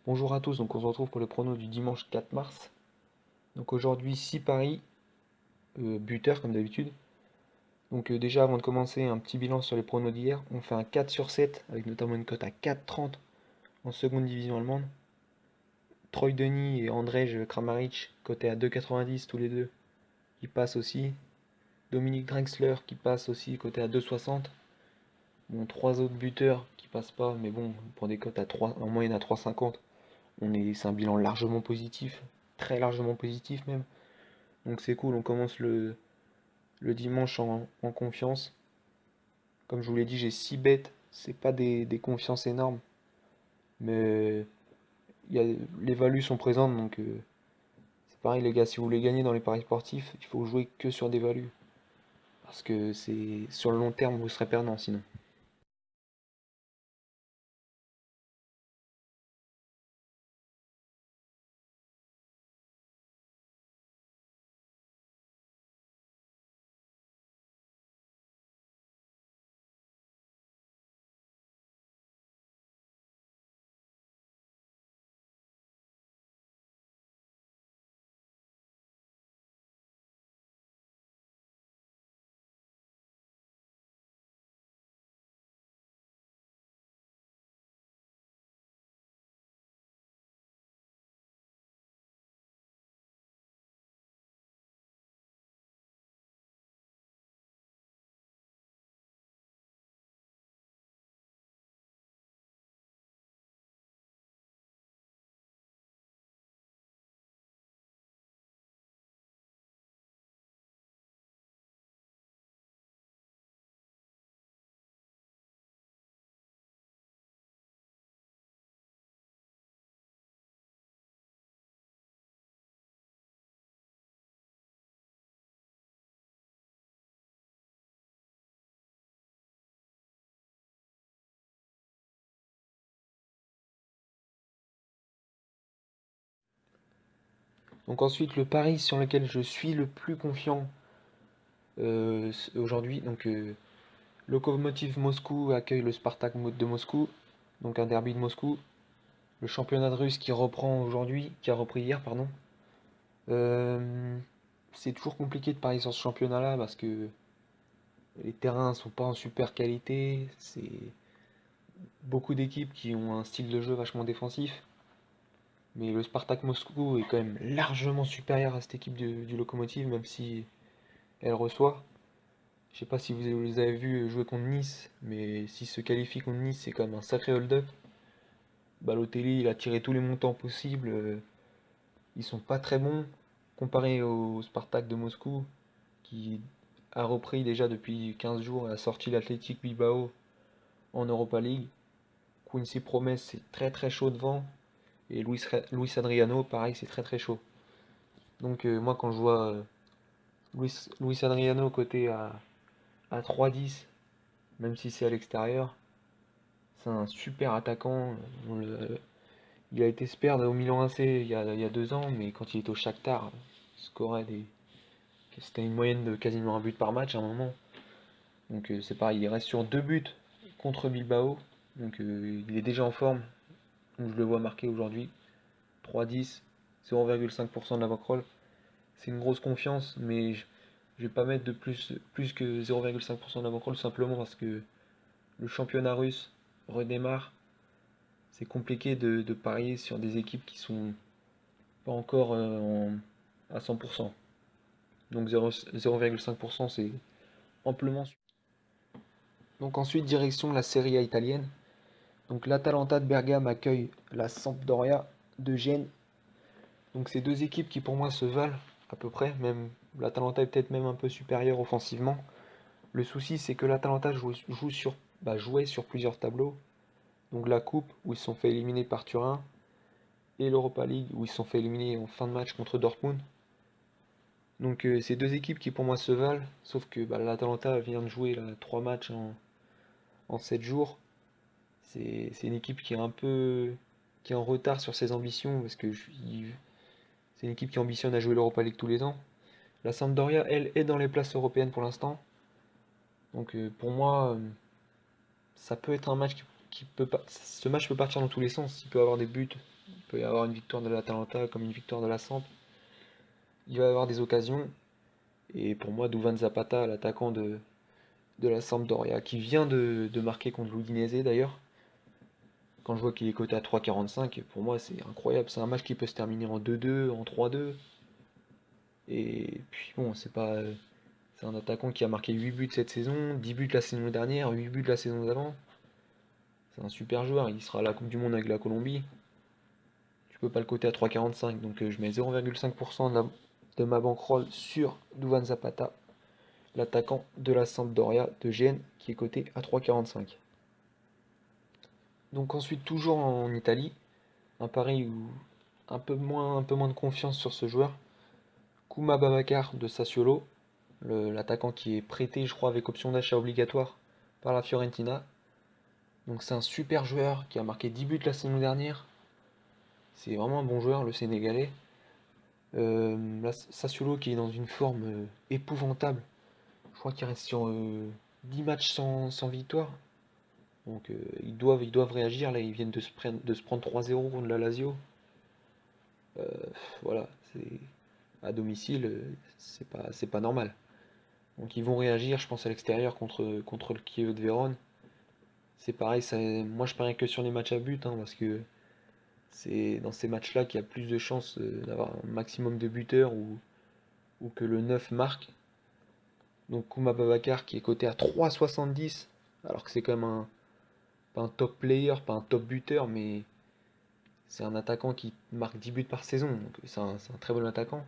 Bonjour à tous, donc on se retrouve pour le prono du dimanche 4 mars. Donc aujourd'hui 6 paris, buteur comme d'habitude. Donc déjà avant de commencer, un petit bilan sur les pronos d'hier. On fait un 4 sur 7 avec notamment une cote à 4,30 en seconde division allemande. Troy Denis et Andrzej Kramaric cotés à 2,90 tous les deux, qui passent aussi. Dominique Drexler qui passe aussi coté à 2,60. Bon, trois autres buteurs qui passent pas, mais bon, pour des cotes à 3, en moyenne à 3,50, c'est un bilan largement positif, très largement positif même. Donc c'est cool, on commence le dimanche en confiance. Comme je vous l'ai dit, j'ai 6 bêtes, c'est pas des confiances énormes, mais les values sont présentes, donc c'est pareil les gars, si vous voulez gagner dans les paris sportifs, il faut jouer que sur des values. Parce que c'est sur le long terme, vous serez perdant sinon. Donc ensuite, le pari sur lequel je suis le plus confiant aujourd'hui, Lokomotiv Moscou accueille le Spartak de Moscou, donc un derby de Moscou. Le championnat de Russe qui reprend aujourd'hui, qui a repris hier, pardon. Euh, c'est toujours compliqué de parier sur ce championnat-là parce que les terrains sont pas en super qualité. C'est beaucoup d'équipes qui ont un style de jeu vachement défensif. Mais le Spartak Moscou est quand même largement supérieur à cette équipe du Lokomotiv, même si elle reçoit. Je sais pas si vous les avez vus jouer contre Nice, mais s'ils se qualifient contre Nice, c'est quand même un sacré hold-up. Balotelli, il a tiré tous les montants possibles. Ils sont pas très bons comparé au Spartak de Moscou, qui a repris déjà depuis 15 jours et a sorti l'Athletic Bilbao en Europa League. Quincy Promes, c'est très très chaud devant. Et Luis Adriano, pareil, c'est très très chaud. Donc moi quand je vois Luis Adriano côté à 3,10, même si c'est à l'extérieur, c'est un super attaquant. Il a été Sperd au Milan AC il y a 2 ans, mais quand il était au Shakhtar, il scorait c'était une moyenne de quasiment un but par match à un moment. Donc c'est pareil, il reste sur 2 buts contre Bilbao. Donc il est déjà en forme. Donc je le vois marqué aujourd'hui. 3,10, 0,5% de la bankroll. C'est une grosse confiance, mais je vais pas mettre de plus que 0,5% de la bankroll simplement parce que le championnat russe redémarre. C'est compliqué de parier sur des équipes qui sont pas encore à 100%. Donc 0,5% c'est amplement. Donc ensuite direction la Serie A italienne. Donc l'Atalanta de Bergame accueille la Sampdoria de Gênes. Donc c'est deux équipes qui pour moi se valent à peu près, même l'Atalanta est peut-être même un peu supérieur offensivement. Le souci c'est que l'Atalanta jouait sur plusieurs tableaux. Donc la Coupe où ils se sont fait éliminer par Turin et l'Europa League où ils se sont fait éliminer en fin de match contre Dortmund. Donc c'est deux équipes qui pour moi se valent, sauf que l'Atalanta vient de jouer là, 3 matchs en 7 jours. C'est une équipe qui est en retard sur ses ambitions parce que c'est une équipe qui ambitionne à jouer l'Europa League tous les ans. La Sampdoria, elle, est dans les places européennes pour l'instant. Donc pour moi, ça peut être un match ce match peut partir dans tous les sens. Il peut y avoir des buts, il peut y avoir une victoire de l'Atalanta comme une victoire de la Samp. Il va y avoir des occasions. Et pour moi, Duvan Zapata, l'attaquant de la Sampdoria, qui vient de marquer contre l'Udinese d'ailleurs, quand je vois qu'il est coté à 3,45, pour moi c'est incroyable. C'est un match qui peut se terminer en 2-2, en 3-2. Et puis bon, c'est un attaquant qui a marqué 8 buts cette saison, 10 buts la saison dernière, 8 buts la saison d'avant. C'est un super joueur, il sera à la Coupe du Monde avec la Colombie. Tu peux pas le coter à 3,45, donc je mets 0,5% de ma bankroll sur Duvan Zapata, l'attaquant de la Sampdoria de Gênes, qui est coté à 3,45. Donc ensuite, toujours en Italie, un pari où un peu moins de confiance sur ce joueur. Kouma Babacar de Sassuolo, l'attaquant qui est prêté, je crois, avec option d'achat obligatoire par la Fiorentina. Donc c'est un super joueur qui a marqué 10 buts la saison dernière. C'est vraiment un bon joueur, le Sénégalais. Sassuolo qui est dans une forme épouvantable. Je crois qu'il reste sur 10 matchs sans victoire. Donc ils doivent réagir. Là, ils viennent de se prendre 3-0 contre la Lazio. Euh, voilà, à domicile, c'est pas normal. Donc ils vont réagir, je pense, à l'extérieur contre le Kiev de Vérone. C'est pareil, moi je parie que sur les matchs à but, hein, parce que c'est dans ces matchs-là qu'il y a plus de chances d'avoir un maximum de buteurs ou que le 9 marque. Donc Kouma Babacar qui est coté à 3,70, alors que c'est quand même pas un top player, pas un top buteur, mais c'est un attaquant qui marque 10 buts par saison, donc c'est un très bon attaquant.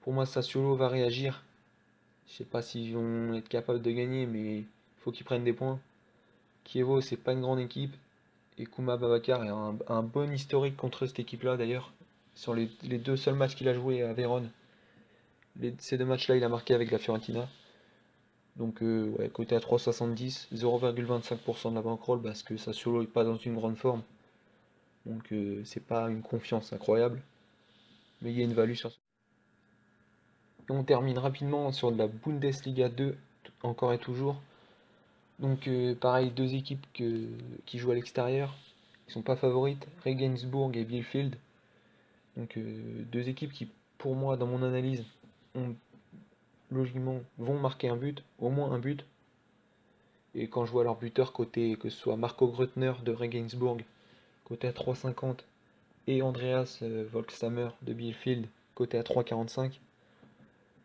Pour moi, Sassuolo va réagir. Je sais pas s'ils vont être capables de gagner, mais il faut qu'ils prennent des points. Chievo, c'est pas une grande équipe. Et Kouma Babacar a un bon historique contre cette équipe-là d'ailleurs. Sur les deux seuls matchs qu'il a joué à Vérone, ces deux matchs-là, il a marqué avec la Fiorentina. Donc, ouais, côté à 3,70, 0,25% de la bankroll parce que Sassuolo n'est pas dans une grande forme. Donc, c'est pas une confiance incroyable. Mais il y a une value sur ça. On termine rapidement sur de la Bundesliga 2, encore et toujours. Donc, pareil, deux équipes qui jouent à l'extérieur, qui sont pas favorites, Regensburg et Bielefeld. Donc, deux équipes qui, pour moi, dans mon analyse, logiquement, vont marquer un but, au moins un but. Et quand je vois leur buteur côté, que ce soit Marco Grutner de Regensburg, côté à 3,50, et Andreas Volkshammer de Bielefeld, côté à 3,45,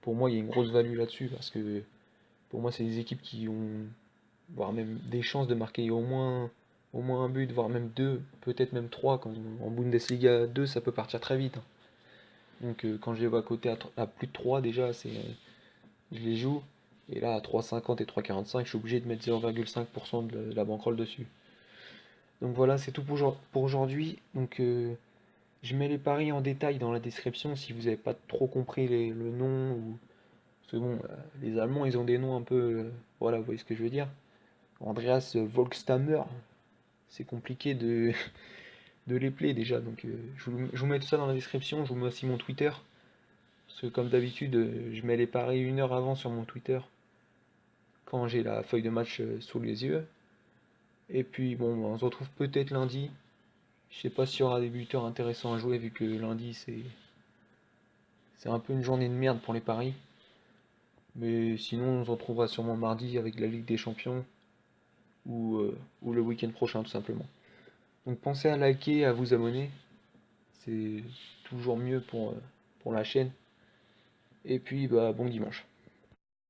pour moi, il y a une grosse value là-dessus, parce que pour moi, c'est des équipes qui ont, voire même des chances de marquer au moins un but, voire même deux, peut-être même trois. En Bundesliga 2, ça peut partir très vite, hein. Donc quand je les vois côté à plus de 3 déjà, je les joue. Et là, à 3,50 et 3,45, je suis obligé de mettre 0,5% de la bankroll dessus. Donc voilà, c'est tout pour aujourd'hui. Donc je mets les paris en détail dans la description si vous n'avez pas trop compris le nom. Parce que bon, les Allemands, ils ont des noms un peu... voilà, vous voyez ce que je veux dire. Andreas Volkshammer, c'est compliqué de les player déjà. Donc je vous mets tout ça dans la description. Je vous mets aussi mon Twitter. Parce que comme d'habitude, je mets les paris une heure avant sur mon Twitter. Quand j'ai la feuille de match sous les yeux. Et puis bon, on se retrouve peut-être lundi. Je sais pas s'il y aura des buteurs intéressants à jouer vu que lundi c'est un peu une journée de merde pour les paris. Mais sinon on se retrouvera sûrement mardi avec la Ligue des Champions ou le week-end prochain tout simplement. Donc pensez à liker, à vous abonner. C'est toujours mieux pour la chaîne. Et puis bah bon dimanche.